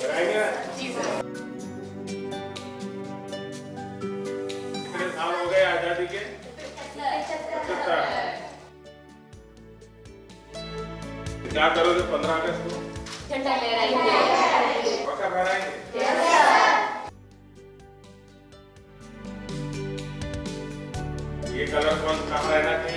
लगाएंगे ना? जी सर। कितने साल हो गए आजादी के? 75। क्या करोगे 15 अगस्त को? झंडा लहराएंगे। पक्का फहराएंगे? ये कलर कौन कहाँ रहना चाहिए?